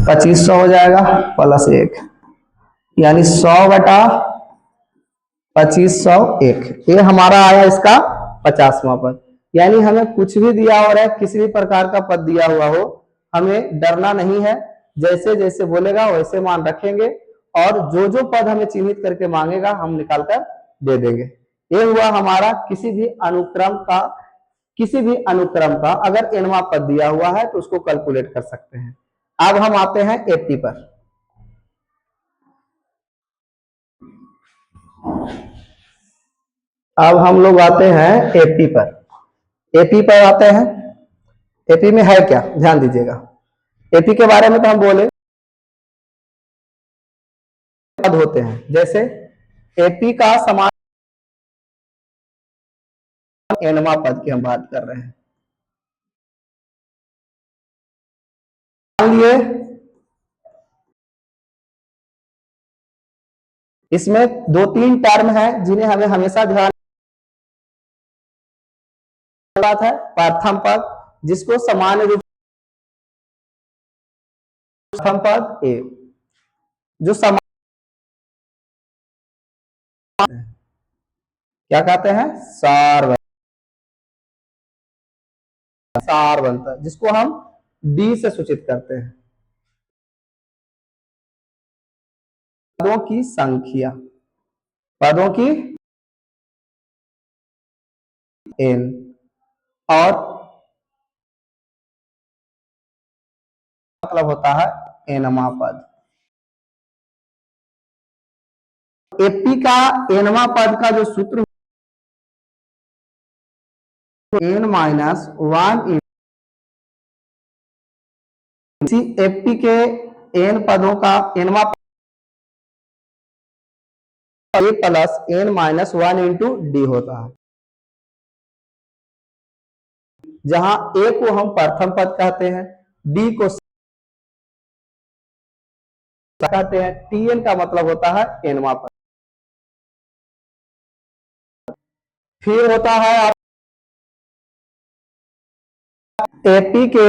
2500 हो जाएगा प्लस 1, यानी 100/2501। ये हमारा आया इसका 50वां पद। यानी हमें कुछ भी दिया हो रहा है, किसी भी प्रकार का पद दिया हुआ हो, हमें डरना नहीं है। जैसे जैसे बोलेगा वैसे मान रखेंगे, और जो जो पद हमें चिन्हित करके मांगेगा हम निकाल कर दे देंगे। ये हुआ हमारा किसी भी अनुक्रम का अगर nवां पद दिया हुआ है तो उसको कैलकुलेट कर सकते हैं। अब हम आते हैं 80 पर। अब हम लोग आते हैं 80 पर। 80 पर आते हैं। एपी में है क्या, ध्यान दीजिएगा। एपी के बारे में तो हम बोले पद होते हैं, जैसे एपी का समान nवां पद की हम बात कर रहे हैं। मान लिए इसमें 2-3 टर्म है जिन्हें हमें हमेशा ध्यान बात है। प्रथम पद जिसको सामान्य रूप प्रथम पद ए जो समान क्या कहते हैं, सार बनता है, जिसको हम डी से सूचित करते हैं। पदों की संख्या, पदों की एन, और मतलब होता है एनवां पद। एपी का एनवां पद का जो सूत्र n-1 इसी एपी के एन पदों का एनवां ए प्लस n-1 इंटू डी होता है, जहां ए को हम प्रथम पद कहते हैं, डी को कहते हैं, टीएन का मतलब होता है एनवां पद। फिर होता है आप एपी के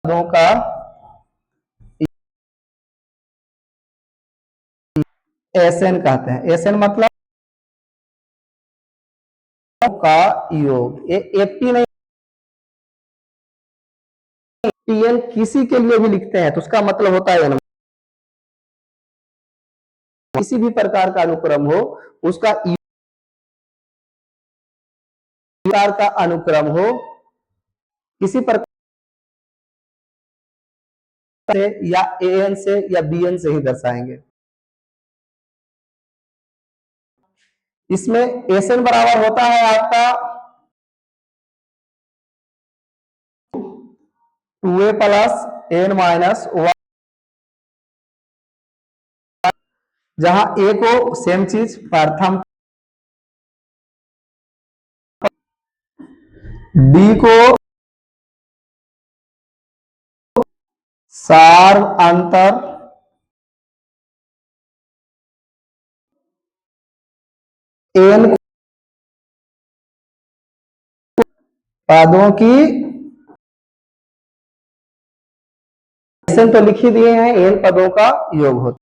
पदों का एसएन कहते हैं। एसएन मतलब का योग। ये एपी नहीं, टीएन किसी के लिए भी लिखते हैं तो उसका मतलब होता है एन। किसी भी प्रकार का अनुक्रम हो, उसका प्रकार का अनुक्रम हो, किसी प्रकार से या एएन से या बीएन से ही दर्शाएंगे। इसमें एसएन बराबर होता है आपका 2a प्लस n-1, जहां ए को सेम चीज प्रथम, डी को सार अंतर, एन पदों की तो लिख ही दिए हैं, एन पदों का योग होता है।